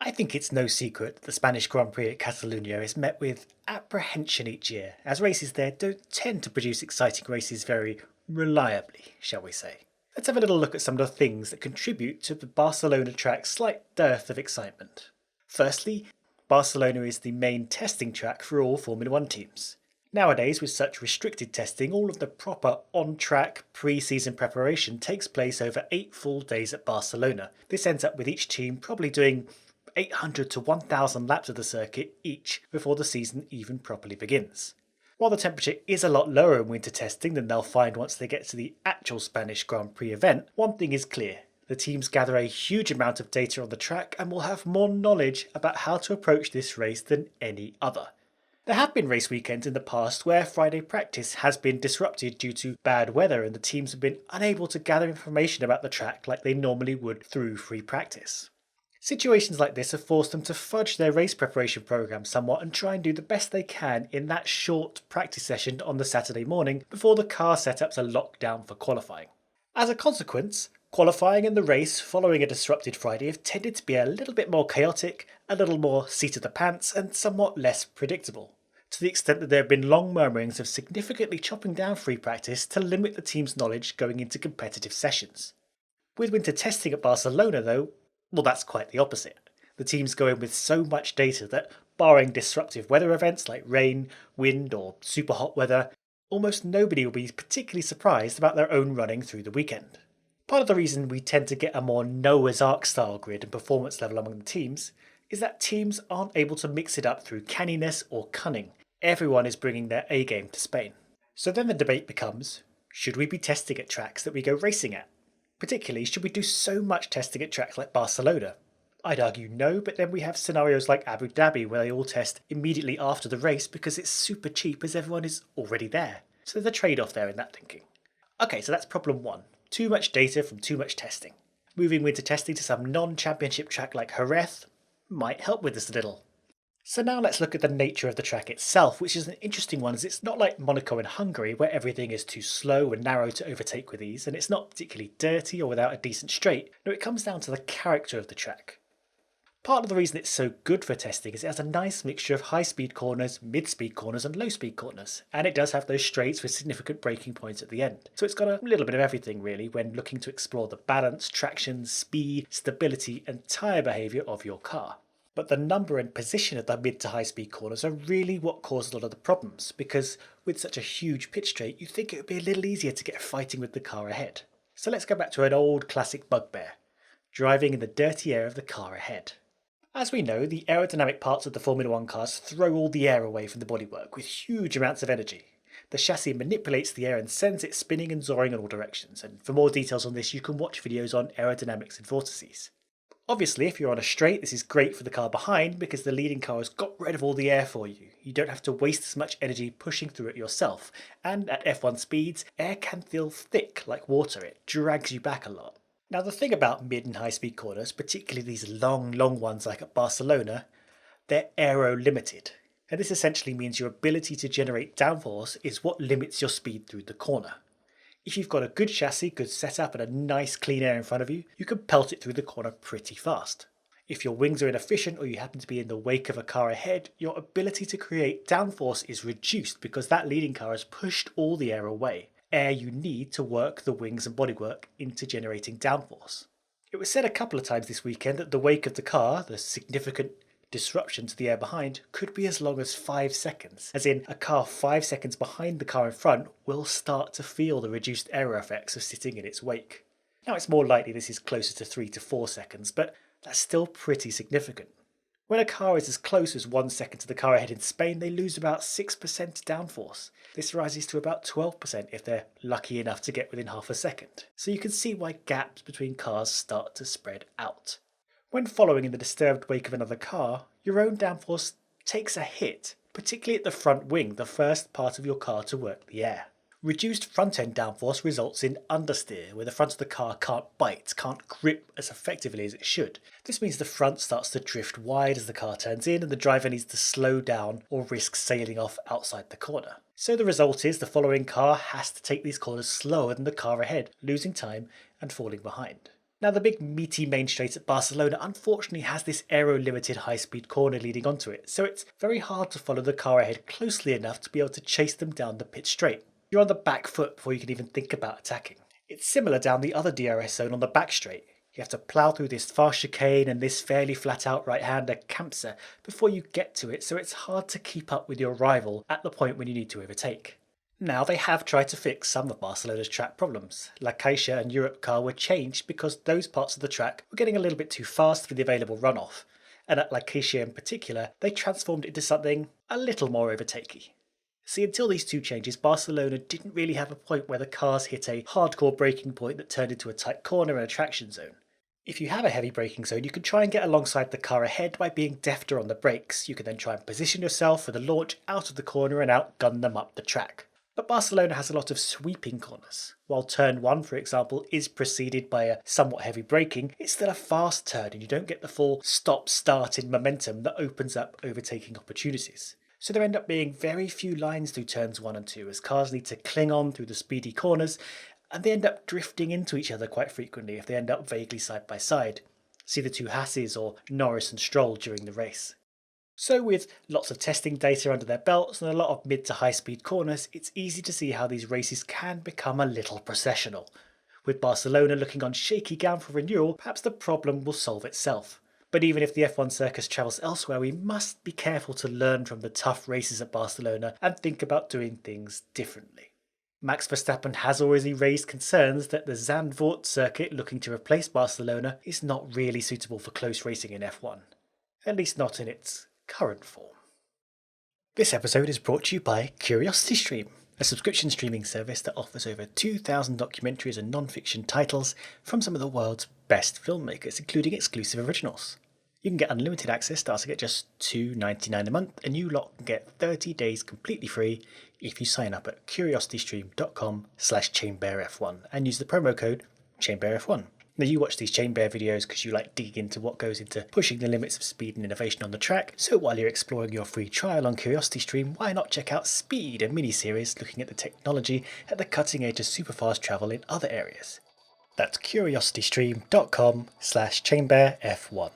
I think it's no secret that the Spanish Grand Prix at Catalunya is met with apprehension each year, as races there don't tend to produce exciting races very reliably, shall we say. Let's have a little look at some of the things that contribute to the Barcelona track's slight dearth of excitement. Firstly, Barcelona is the main testing track for all Formula One teams. Nowadays, with such restricted testing, all of the proper on-track pre-season preparation takes place over 8 full days at Barcelona. This ends up with each team probably doing 800 to 1,000 laps of the circuit each before the season even properly begins. While the temperature is a lot lower in winter testing than they'll find once they get to the actual Spanish Grand Prix event, one thing is clear. The teams gather a huge amount of data on the track and will have more knowledge about how to approach this race than any other. There have been race weekends in the past where Friday practice has been disrupted due to bad weather and the teams have been unable to gather information about the track like they normally would through free practice. Situations like this have forced them to fudge their race preparation program somewhat and try and do the best they can in that short practice session on the Saturday morning before the car setups are locked down for qualifying. As a consequence, qualifying and the race following a disrupted Friday have tended to be a little bit more chaotic, a little more seat of the pants, and somewhat less predictable, to the extent that there have been long murmurings of significantly chopping down free practice to limit the team's knowledge going into competitive sessions. With winter testing at Barcelona though, well, that's quite the opposite. The teams go in with so much data that, barring disruptive weather events like rain, wind, or super hot weather, almost nobody will be particularly surprised about their own running through the weekend. Part of the reason we tend to get a more Noah's Ark style grid and performance level among the teams is that teams aren't able to mix it up through canniness or cunning. Everyone is bringing their A game to Spain. So then the debate becomes, should we be testing at tracks that we go racing at? Particularly, should we do so much testing at tracks like Barcelona? I'd argue no, but then we have scenarios like Abu Dhabi where they all test immediately after the race because it's super cheap as everyone is already there. So there's a trade-off there in that thinking. Okay, so that's problem one. Too much data from too much testing. Moving winter testing to some non-championship track like Jerez might help with this a little. So now let's look at the nature of the track itself, which is an interesting one as it's not like Monaco and Hungary where everything is too slow and narrow to overtake with ease, and it's not particularly dirty or without a decent straight. No, it comes down to the character of the track. Part of the reason it's so good for testing is it has a nice mixture of high-speed corners, mid-speed corners and low-speed corners, and it does have those straights with significant braking points at the end. So it's got a little bit of everything really when looking to explore the balance, traction, speed, stability and tyre behaviour of your car. But the number and position of the mid to high speed corners are really what cause a lot of the problems, because with such a huge pitch straight you'd think it would be a little easier to get fighting with the car ahead. So let's go back to an old classic bugbear, driving in the dirty air of the car ahead. As we know, the aerodynamic parts of the Formula One cars throw all the air away from the bodywork with huge amounts of energy. The chassis manipulates the air and sends it spinning and soaring in all directions, and for more details on this you can watch videos on aerodynamics and vortices. Obviously, if you're on a straight, this is great for the car behind because the leading car has got rid of all the air for you. You don't have to waste as much energy pushing through it yourself. And at F1 speeds, air can feel thick like water. It drags you back a lot. Now the thing about mid and high speed corners, particularly these long ones like at Barcelona, they're aero limited. And this essentially means your ability to generate downforce is what limits your speed through the corner. If you've got a good chassis, good setup and a nice clean air in front of you, you can pelt it through the corner pretty fast. If your wings are inefficient or you happen to be in the wake of a car ahead, your ability to create downforce is reduced because that leading car has pushed all the air away. Air you need to work the wings and bodywork into generating downforce. It was said a couple of times this weekend that the wake of the car, the significant disruption to the air behind, could be as long as 5 seconds, as in a car 5 seconds behind the car in front will start to feel the reduced aero effects of sitting in its wake. Now it's more likely this is closer to 3 to 4 seconds, but that's still pretty significant. When a car is as close as 1 second to the car ahead in Spain, they lose about 6% downforce. This rises to about 12% if they're lucky enough to get within half a second. So you can see why gaps between cars start to spread out. When following in the disturbed wake of another car, your own downforce takes a hit, particularly at the front wing, the first part of your car to work the air. Reduced front-end downforce results in understeer, where the front of the car can't bite, can't grip as effectively as it should. This means the front starts to drift wide as the car turns in and the driver needs to slow down or risk sailing off outside the corner. So the result is the following car has to take these corners slower than the car ahead, losing time and falling behind. Now the big meaty main straight at Barcelona unfortunately has this aero-limited high-speed corner leading onto it, so it's very hard to follow the car ahead closely enough to be able to chase them down the pit straight. You're on the back foot before you can even think about attacking. It's similar down the other DRS zone on the back straight. You have to plough through this fast chicane and this fairly flat out right-hander Campsa before you get to it, so it's hard to keep up with your rival at the point when you need to overtake. Now they have tried to fix some of Barcelona's track problems. La Caixa and Europcar were changed because those parts of the track were getting a little bit too fast for the available runoff, and at La Caixa in particular, they transformed it into something a little more overtakey. See, until these two changes, Barcelona didn't really have a point where the cars hit a hardcore braking point that turned into a tight corner and a traction zone. If you have a heavy braking zone, you can try and get alongside the car ahead by being defter on the brakes. You can then try and position yourself for the launch out of the corner and outgun them up the track. But Barcelona has a lot of sweeping corners. While turn 1, for example, is preceded by a somewhat heavy braking, it's still a fast turn and you don't get the full stop-start in momentum that opens up overtaking opportunities. So there end up being very few lines through turns 1 and 2 as cars need to cling on through the speedy corners, and they end up drifting into each other quite frequently if they end up vaguely side by side. See the two Hasses or Norris and Stroll during the race. So with lots of testing data under their belts and a lot of mid to high speed corners, it's easy to see how these races can become a little processional. With Barcelona looking on shaky ground for renewal, perhaps the problem will solve itself. But even if the F1 circus travels elsewhere, we must be careful to learn from the tough races at Barcelona and think about doing things differently. Max Verstappen has already raised concerns that the Zandvoort circuit looking to replace Barcelona is not really suitable for close racing in F1. At least not in its current form. This episode is brought to you by CuriosityStream, a subscription streaming service that offers over 2,000 documentaries and non-fiction titles from some of the world's best filmmakers, including exclusive originals. You can get unlimited access starting at just $2.99 a month, and you lot can get 30 days completely free if you sign up at curiositystream.com/ChainBearF1 and use the promo code ChainBearF1. Now you watch these Chain Bear videos because you like digging into what goes into pushing the limits of speed and innovation on the track, so while you're exploring your free trial on CuriosityStream, why not check out Speed, a mini-series looking at the technology at the cutting edge of superfast travel in other areas. That's curiositystream.com/ChainBearF1.